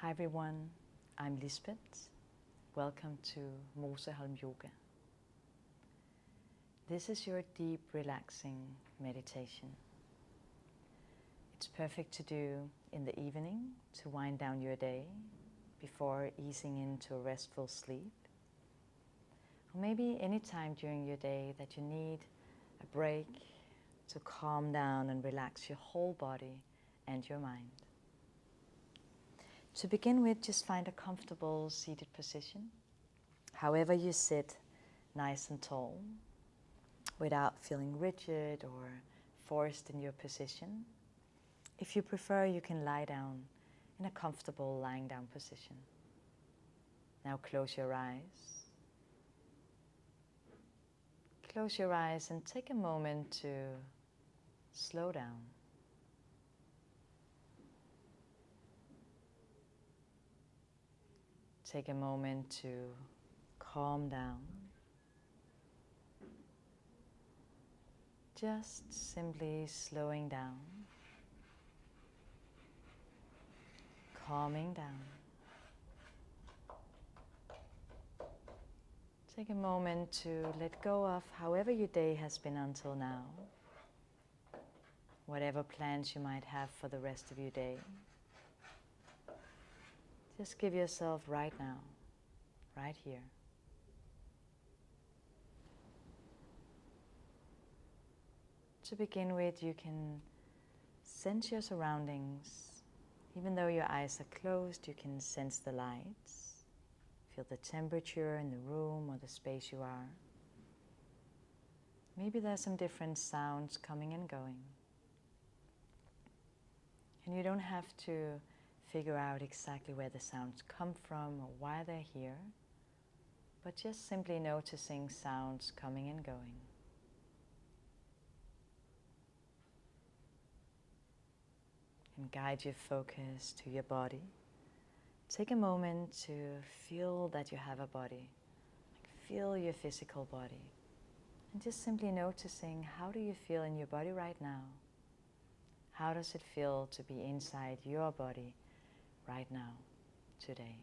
Hi everyone, I'm Lisbeth. Welcome to Moseholm Yoga. This is your deep, relaxing meditation. It's perfect to do in the evening to wind down your day before easing into a restful sleep. Or maybe any time during your day that you need a break to calm down and relax your whole body and your mind. To begin with, just find a comfortable seated position. However you sit, nice and tall, without feeling rigid or forced in your position. If you prefer, you can lie down in a comfortable lying down position. Now close your eyes. Close your eyes and take a moment to slow down. Take a moment to calm down. Just simply slowing down, calming down. Take a moment to let go of however your day has been until now, whatever plans you might have for the rest of your day. Just give yourself right now, right here. To begin with, you can sense your surroundings. Even though your eyes are closed, you can sense the lights, feel the temperature in the room or the space you are. Maybe there's some different sounds coming and going. And you don't have to figure out exactly where the sounds come from or why they're here, but just simply noticing sounds coming and going. And guide your focus to your body. Take a moment to feel that you have a body. Feel your physical body. And just simply noticing, how do you feel in your body right now? How does it feel to be inside your body right now, today?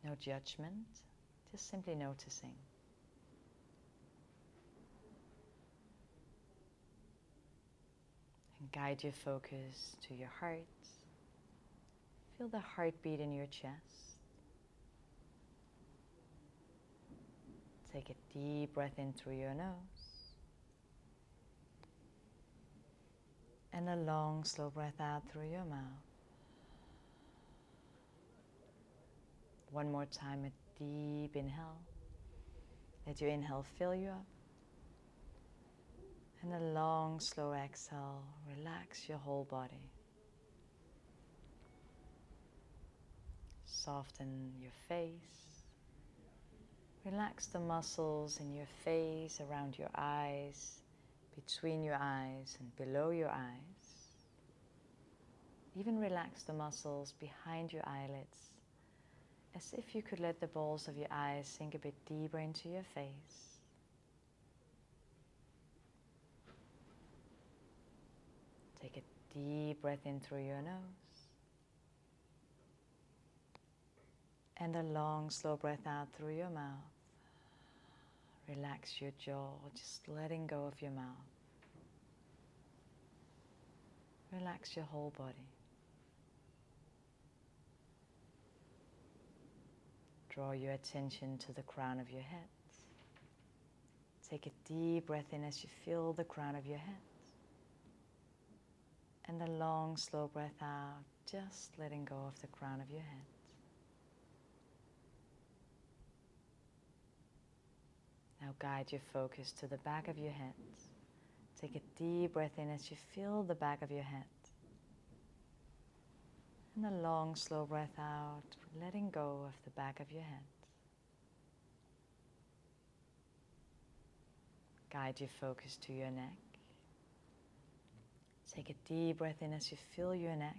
No judgment, just simply noticing. And guide your focus to your heart. Feel the heartbeat in your chest. Take a deep breath in through your nose. And a long, slow breath out through your mouth. One more time, a deep inhale. Let your inhale fill you up. And a long, slow exhale. Relax your whole body. Soften your face. Relax the muscles in your face, around your eyes, between your eyes and below your eyes. Even relax the muscles behind your eyelids, as if you could let the balls of your eyes sink a bit deeper into your face. Take a deep breath in through your nose. And a long, slow breath out through your mouth. Relax your jaw, just letting go of your mouth. Relax your whole body. Draw your attention to the crown of your head. Take a deep breath in as you feel the crown of your head. And a long, slow breath out, just letting go of the crown of your head. Now guide your focus to the back of your head. Take a deep breath in as you feel the back of your head. And a long, slow breath out, letting go of the back of your head. Guide your focus to your neck. Take a deep breath in as you feel your neck.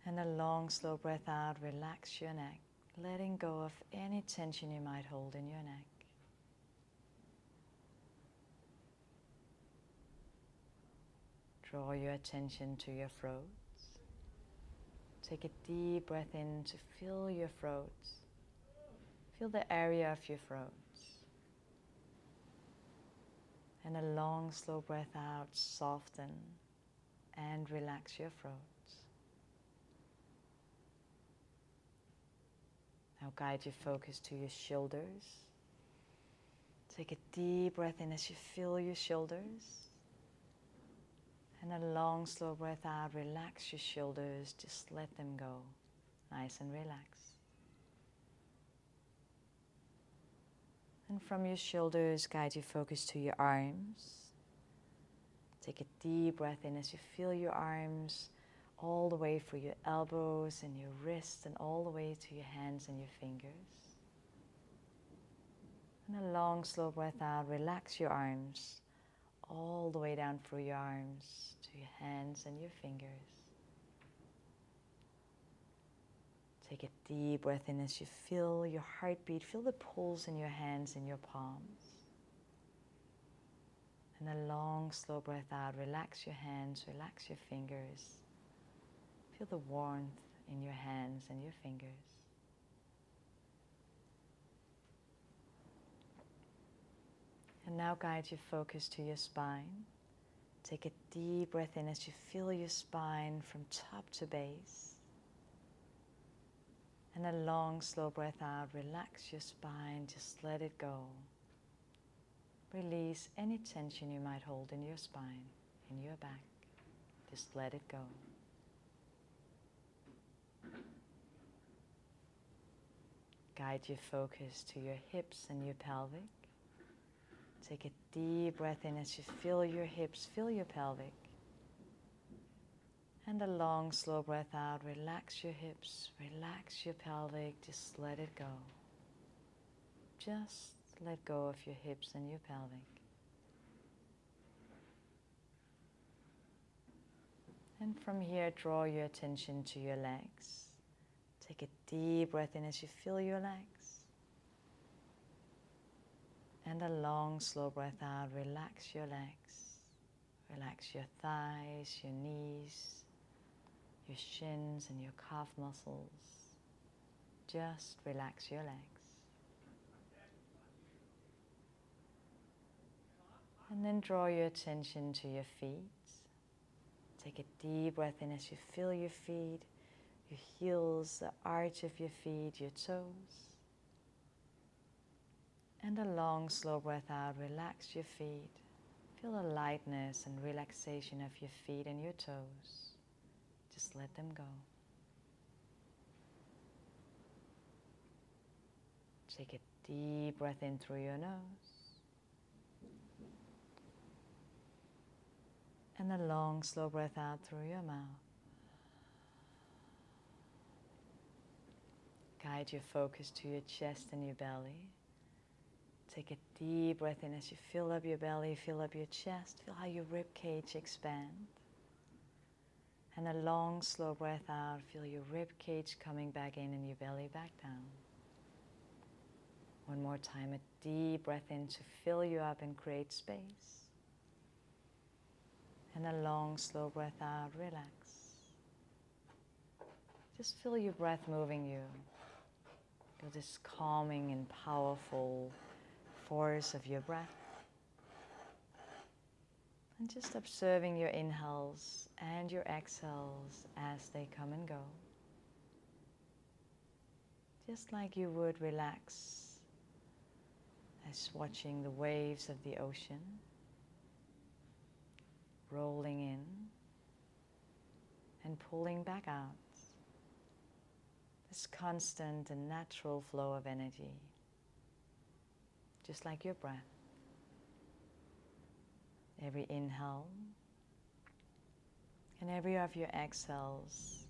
And a long, slow breath out, relax your neck, letting go of any tension you might hold in your neck. Draw your attention to your throat. Take a deep breath in to fill your throat. Feel the area of your throat. And a long, slow breath out, soften and relax your throat. Now guide your focus to your shoulders. Take a deep breath in as you fill your shoulders. And a long, slow breath out, relax your shoulders, just let them go, nice and relaxed. And from your shoulders, guide your focus to your arms. Take a deep breath in as you feel your arms all the way through your elbows and your wrists and all the way to your hands and your fingers. And a long, slow breath out, relax your arms all the way down through your arms to your hands and your fingers. Take a deep breath in as you feel your heartbeat, feel the pulse in your hands and your palms. And a long, slow breath out, relax your hands, relax your fingers. Feel the warmth in your hands and your fingers. And now guide your focus to your spine. Take a deep breath in as you feel your spine from top to base. And a long, slow breath out. Relax your spine. Just let it go. Release any tension you might hold in your spine, in your back. Just let it go. Guide your focus to your hips and your pelvic. Take a deep breath in as you feel your hips, feel your pelvic. And a long, slow breath out. Relax your hips, relax your pelvic. Just let it go. Just let go of your hips and your pelvic. And from here, draw your attention to your legs. Take a deep breath in as you feel your legs. And a long, slow breath out. Relax your legs. Relax your thighs, your knees, your shins and your calf muscles. Just relax your legs. And then draw your attention to your feet. Take a deep breath in as you feel your feet, your heels, the arch of your feet, your toes. And a long, slow breath out. Relax your feet. Feel the lightness and relaxation of your feet and your toes. Just let them go. Take a deep breath in through your nose. And a long, slow breath out through your mouth. Guide your focus to your chest and your belly. Take a deep breath in as you fill up your belly, fill up your chest, feel how your rib cage expand. And a long, slow breath out, feel your rib cage coming back in and your belly back down. One more time, a deep breath in to fill you up and create space. And a long, slow breath out, relax. Just feel your breath moving you. Feel this calming and powerful force of your breath. And just observing your inhales and your exhales as they come and go. Just like you would relax as watching the waves of the ocean rolling in and pulling back out. This constant and natural flow of energy, just like your breath. Every inhale and every of your exhales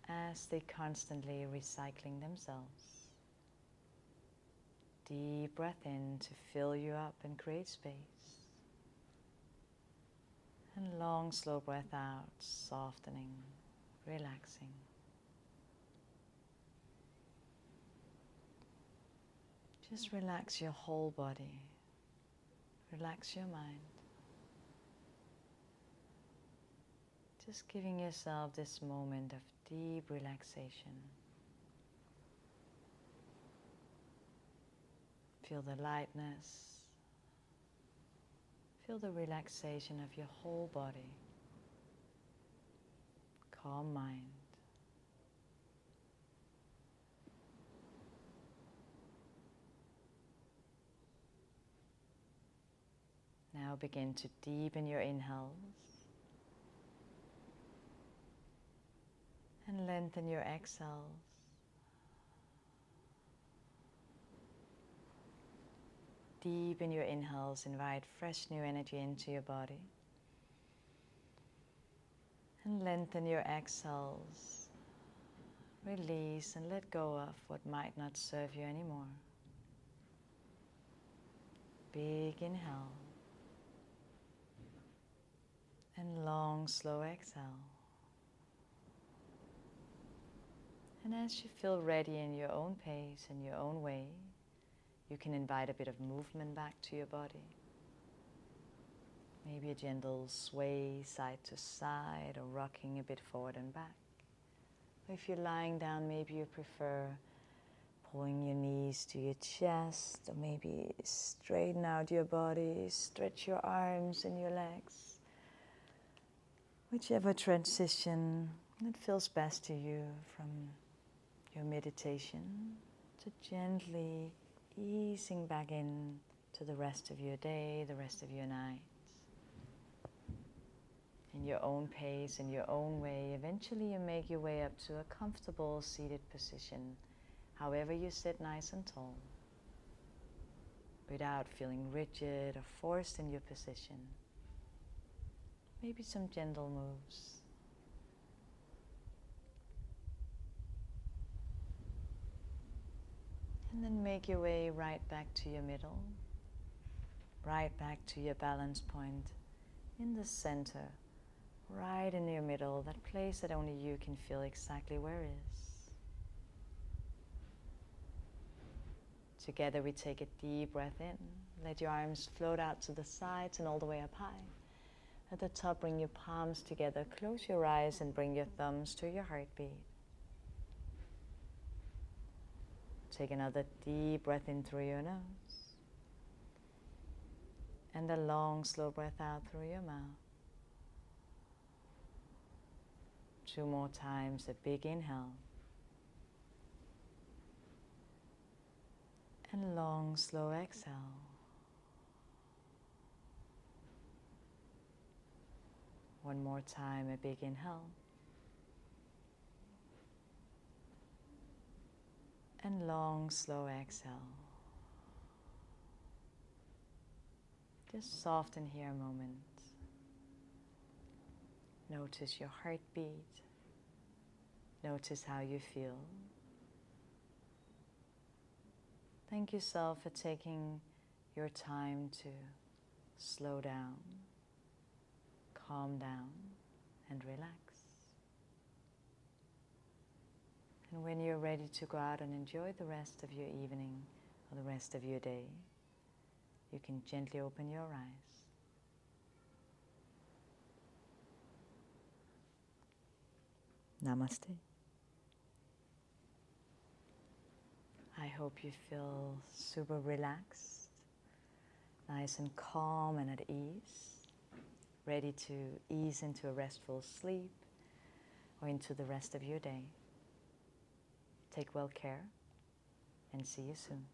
as they constantly recycling themselves. Deep breath in to fill you up and create space. And long, slow breath out, softening, relaxing. Just relax your whole body. Relax your mind. Just giving yourself this moment of deep relaxation. Feel the lightness. Feel the relaxation of your whole body. Calm mind. Now begin to deepen your inhales and lengthen your exhales. Deepen your inhales, invite fresh new energy into your body. And lengthen your exhales. Release and let go of what might not serve you anymore. Big inhale. And long, slow exhale. And as you feel ready in your own pace, in your own way, you can invite a bit of movement back to your body. Maybe a gentle sway side to side or rocking a bit forward and back. Or if you're lying down, maybe you prefer pulling your knees to your chest, or maybe straighten out your body, stretch your arms and your legs. Whichever transition that feels best to you from your meditation, to gently easing back in to the rest of your day, the rest of your night. In your own pace, in your own way, eventually you make your way up to a comfortable seated position, however you sit nice and tall, without feeling rigid or forced in your position. Maybe some gentle moves. And then make your way right back to your middle, right back to your balance point in the center, right in your middle, that place that only you can feel exactly where is. Together we take a deep breath in. Let your arms float out to the sides and all the way up high. At the top, bring your palms together, close your eyes and bring your thumbs to your heartbeat. Take another deep breath in through your nose. And a long, slow breath out through your mouth. 2 more times, a big inhale. And long, slow exhale. One more time, a big inhale. And long, slow exhale. Just soften here a moment. Notice your heartbeat. Notice how you feel. Thank yourself for taking your time to slow down, calm down, and relax. And when you're ready to go out and enjoy the rest of your evening or the rest of your day, you can gently open your eyes. Namaste. I hope you feel super relaxed, nice and calm and at ease, ready to ease into a restful sleep or into the rest of your day. Take well care and see you soon.